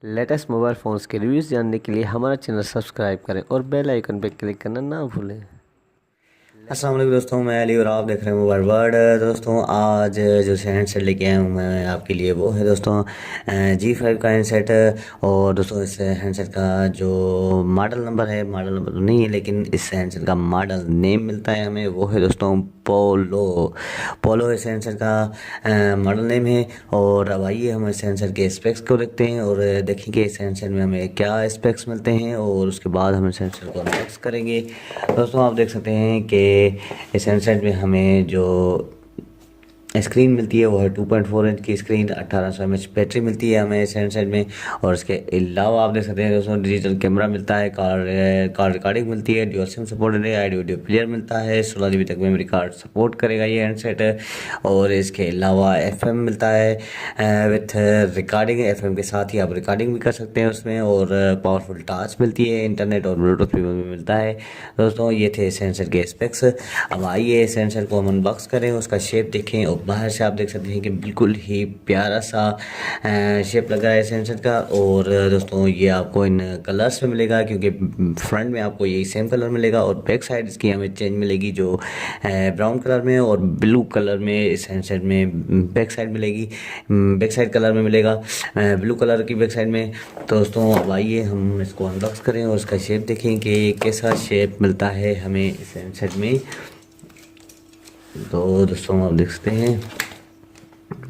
Latest mobile phones के reviews जानने के लिए हमारा चैनल सब्सक्राइब करें और बेल आइकन पर क्लिक करना ना भूलें। अस्सलाम वालेकुम दोस्तों, मैं अली और आप देख रहे हैं मोबाइल वर्ल्ड। दोस्तों आज जो हैंडसेट लेके आया हूँ मैं आपके लिए वो है दोस्तों G5 का हैंडसेट। और दोस्तों इस हैंडसेट का जो मॉडल नंबर है, मॉडल नंबर तो नहीं है लेकिन इस हैंडसेट का मॉडल नेम मिलता है हमें, वो है दोस्तों पोलो। पोलो इस हैंडसेट का मॉडल नेम है। और अब आइए हम इस हैंडसेट के स्पेक्स को देखते हैं और देखेंगे इस हैंडसेट में हमें क्या स्पेक्स मिलते हैं और उसके बाद हम इस हैंडसेट को अनबॉक्स करेंगे। दोस्तों आप देख सकते हैं कि इस हैंडसेट में हमें जो स्क्रीन मिलती है वो है 2.4 इंच की स्क्रीन, 1800 mAh बैटरी मिलती है हमें इस हैंडसेट में। और इसके अलावा आप देख सकते हैं दोस्तों डिजिटल कैमरा मिलता है, कार रिकॉर्डिंग मिलती है, ड्यूल सिम सपोर्टेड है, ऑडियो वीडियो प्लेयर मिलता है, 16 GB तक मेमोरी कार्ड सपोर्ट करेगा ये हैंडसेट। और इसके अलावा FM मिलता है विथ रिकॉर्डिंग, FM के साथ ही आप रिकॉर्डिंग भी कर सकते हैं उसमें। और पावरफुल टच मिलती है, इंटरनेट और ब्लूटूथ भी मिलता है। दोस्तों ये थे इस हैंडसेट के स्पेक्स। अब आइए इस हैंडसेट को हम अनबॉक्स करें, उसका शेप देखें। और बाहर से आप देख सकते हैं कि बिल्कुल ही प्यारा सा शेप लग रहा है इस हैंडसेट का। और दोस्तों ये आपको इन कलर्स में मिलेगा क्योंकि फ्रंट में आपको यही सेम कलर मिलेगा और बैक साइड इसकी हमें चेंज मिलेगी जो ब्राउन कलर में और ब्लू कलर में इस हैंडसेट में बैक साइड मिलेगी, बैक साइड कलर में मिलेगा, ब्लू कलर की बैक साइड में। तो दोस्तों अब आइए हम इसको अनबॉक्स करें और इसका शेप देखें कि कैसा शेप मिलता है हमें इस हैंडसेट में। तो दोस्तों आप देख सकते हैं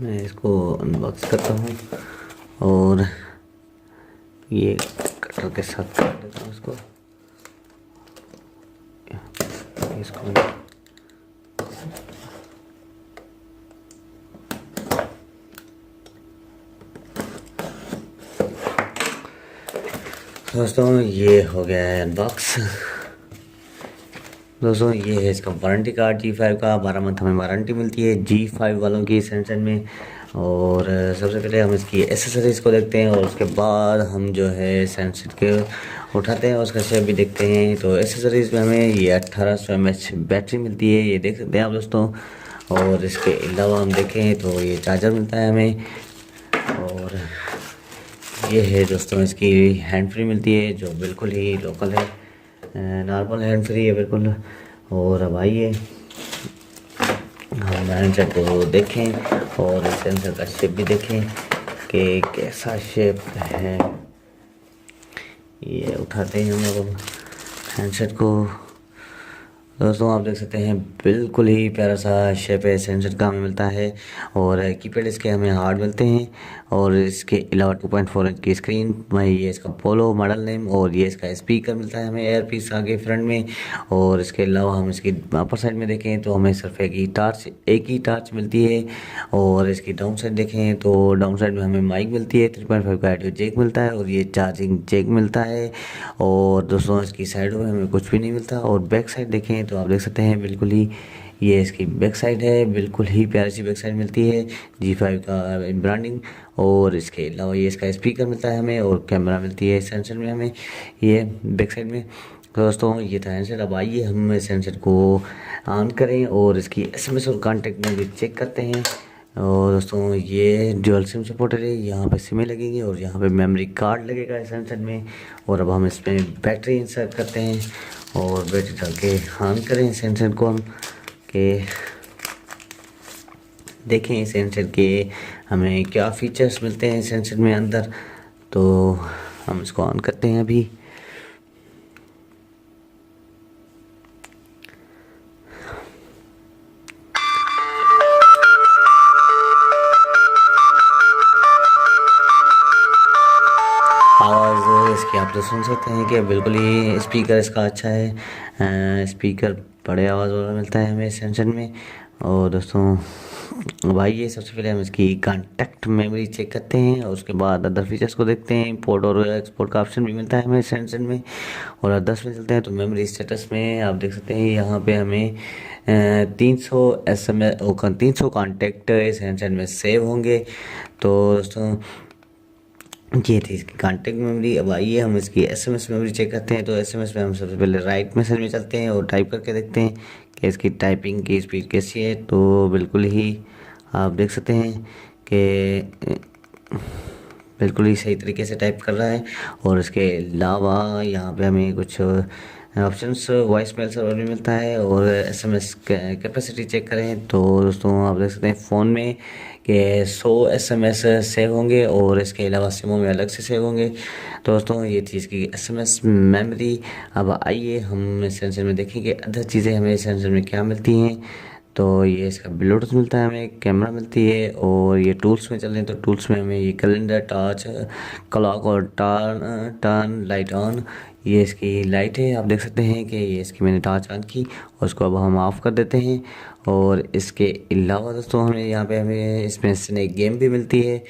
मैं इसको अनबॉक्स करता हूँ और ये कटर के साथ काट देता हूँ इसको। दोस्तों ये हो गया है अनबॉक्स। दोस्तों ये है इसका वारंटी कार्ड G5 का, 12 मंथ हमें वारंटी मिलती है G5 वालों की इस हैंडसेट में। और सबसे पहले हम इसकी एसेसरीज़ को देखते हैं और उसके बाद हम जो है इस हैंडसेट के उठाते हैं और उसका शेप भी देखते हैं। तो एसेसरीज़ में हमें ये 1800 mAh बैटरी मिलती है, ये देख सकते हैं आप दोस्तों। और इसके अलावा हम देखें तो ये चार्जर मिलता है हमें। और ये है दोस्तों इसकी हैंड फ्री मिलती है जो बिल्कुल ही लोकल है, नॉर्मल हैंड फ्री है बिल्कुल। और अब आइए हम हैंडसेट को देखें और इस हैंडसेट का शेप भी देखें कि कैसा शेप है। ये उठाते हैं हम अब हैंडसेट को। दोस्तों आप देख सकते हैं बिल्कुल ही प्यारा सा शेप है इस हैंडसेट का हमें मिलता है। और कीपैड इसके हमें हार्ड मिलते हैं। और इसके अलावा 2.4 इंच की स्क्रीन, ये इसका पोलो मॉडल नेम। और ये इसका स्पीकर मिलता है हमें, एयर पीस आगे फ्रंट में। और इसके अलावा हम इसकी अपर साइड में देखें तो हमें सिर्फ एक ही टार्च मिलती है। और इसकी डाउन साइड देखें तो डाउन साइड में हमें माइक मिलती है, 3.5 का ऑडियो जैक मिलता है और ये चार्जिंग जैक मिलता है। और दोस्तों इसकी साइडों में हमें कुछ भी नहीं मिलता। और बैक साइड देखें तो आप देख सकते हैं बिल्कुल ही ये इसकी बैक साइड है, बिल्कुल ही प्यारी सी बैक साइड मिलती है G5 का ब्रांडिंग। और इसके अलावा ये इसका स्पीकर मिलता है हमें और कैमरा मिलती है इस हैंडसेट में हमें ये बैक साइड में। तो दोस्तों ये था हैंडसेट। अब आइए हम इस हैंडसेट को ऑन करें और इसकी SMS और कॉन्टेक्ट में भी चेक करते हैं। और दोस्तों ये ड्यूल सिम सपोर्टेड है, यहाँ पे सिमें लगेंगी और यहाँ पे मेमोरी कार्ड लगेगा इस हैंडसेट में। और अब हम इसमें बैटरी इंसर्ट करते हैं और बैटरी डाल के ऑन करें इस हैंडसेट को हम के देखें इस हैंडसेट के हमें क्या फीचर्स मिलते हैं इस हैंडसेट में अंदर। तो हम इसको ऑन करते हैं अभी। आवाज़ इसकी आप तो सुन सकते हैं कि बिल्कुल ही स्पीकर इसका अच्छा है, स्पीकर बड़े आवाज़ वाला मिलता है हमें इस हैंडसेट में। और दोस्तों भाई ये सबसे पहले हम इसकी कॉन्टैक्ट मेमोरी चेक करते हैं और उसके बाद अदर फीचर्स को देखते हैं। इंपोर्ट और एक्सपोर्ट का ऑप्शन भी मिलता है हमें इस हैंडसेट में। और अदर्स में चलते हैं तो मेमोरी स्टेटस में आप देख सकते हैं यहाँ पे हमें 300 कॉन्टैक्ट इस हैंडसेट में सेव होंगे। तो दोस्तों ये थी इसकी कॉन्टेक्ट मेमोरी। अब आइए हम इसकी SMS मेमोरी चेक करते हैं। तो SMS में हम सबसे पहले राइट मैसेज में चलते हैं और टाइप करके देखते हैं कि इसकी टाइपिंग की स्पीड कैसी है। तो बिल्कुल ही आप देख सकते हैं कि बिल्कुल ही सही तरीके से टाइप कर रहा है। और इसके अलावा यहाँ पे हमें कुछ ऑप्शंस वॉइस मेल सर्वर भी मिलता है। और SMS कैपेसिटी चेक करें तो दोस्तों आप देख सकते हैं फ़ोन में कि 100 SMS सेव होंगे और इसके अलावा सिमों में अलग से सेव होंगे। तो दोस्तों ये थी इसकी SMS मेमोरी। अब आइए हम इस सेंसर में देखेंगे अदर चीज़ें हमें इस सेंसर में क्या मिलती हैं। तो ये इसका ब्लूटूथ मिलता है, हमें कैमरा मिलती है। और ये टूल्स में चलें तो टूल्स में हमें ये कैलेंडर, टॉर्च, क्लॉक और टर्न लाइट ऑन, ये इसकी लाइट है। आप देख सकते हैं कि ये इसकी मैंने टॉर्च ऑन की और उसको अब हम ऑफ़ कर देते हैं। और इसके अलावा दोस्तों हमें यहाँ पे हमें इसमें स्नैक गेम भी मिलती है।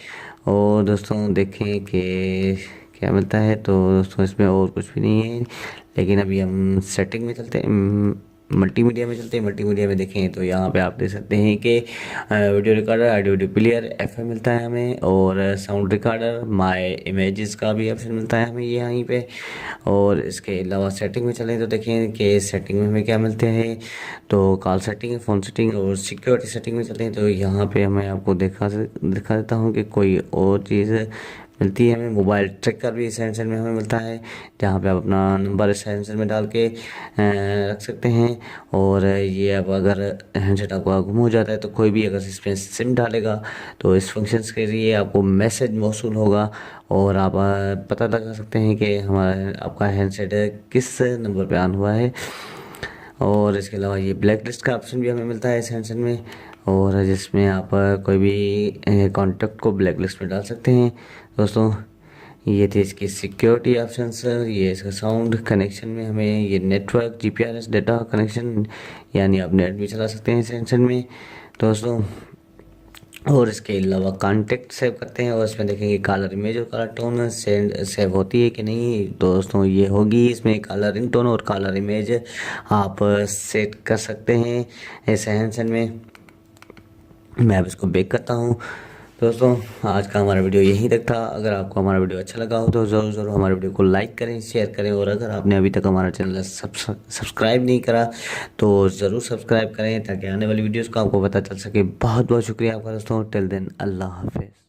और दोस्तों देखें कि क्या मिलता है। तो दोस्तों इसमें और कुछ भी नहीं है, लेकिन अभी हम सेटिंग में चलते हैं, मल्टीमीडिया में चलते हैं। मल्टीमीडिया में देखें तो यहाँ पे आप देख सकते हैं कि video recorder, audio player, FM मिलता है हमें। और साउंड रिकॉर्डर, माय इमेजेस का भी ऑप्शन मिलता है हमें ये यहीं पे। और इसके अलावा सेटिंग में चलें तो देखें कि सेटिंग में हमें क्या मिलते हैं। तो कॉल सेटिंग, फ़ोन सेटिंग और सिक्योरिटी सेटिंग में चलें तो यहाँ पे हमें आपको दिखा देता हूँ कि कोई और चीज़ मिलती है हमें। मोबाइल ट्रैकर भी इस हैंडसेट में हमें मिलता है, जहाँ पे आप अपना नंबर इस हैंडसेट में डाल के रख सकते हैं। और ये अब अगर हैंडसेट आपका गुम हो जाता है तो कोई भी अगर इसमें सिम डालेगा तो इस फंक्शंस के लिए आपको मैसेज मौसूल होगा और आप पता लगा सकते हैं कि हमारा आपका हैंडसेट किस नंबर पे ऑन हुआ है। और इसके अलावा ये ब्लैक लिस्ट का ऑप्शन भी हमें मिलता है इस हैंडसेट में, और जिसमें आप कोई भी कॉन्टैक्ट को ब्लैक लिस्ट में डाल सकते हैं। दोस्तों ये थी इसकी सिक्योरिटी ऑप्शंस। ये इसका साउंड कनेक्शन में हमें ये नेटवर्क, GPRS डेटा कनेक्शन, यानी आप नेट भी चला सकते हैं इस हैंडसेट में दोस्तों। और इसके अलावा कॉन्टेक्ट सेव करते हैं और इसमें देखेंगे कलर इमेज और कलर टोन सेव होती है कि नहीं। दोस्तों ये होगी, इसमें कलर रिंग टोन और कलर इमेज आप सेट कर सकते हैं इस हैंडसेट में। मैं अब इसको बेक करता हूँ। दोस्तों आज का हमारा वीडियो यहीं तक था। अगर आपको हमारा वीडियो अच्छा लगा हो तो ज़रूर हमारे वीडियो को लाइक करें, शेयर करें। और अगर आपने अभी तक हमारा चैनल सब्सक्राइब नहीं करा तो ज़रूर सब्सक्राइब करें ताकि आने वाली वीडियोस का आपको पता चल सके। बहुत बहुत शुक्रिया आपका दोस्तों। टिल देन अल्लाह हाफिज़।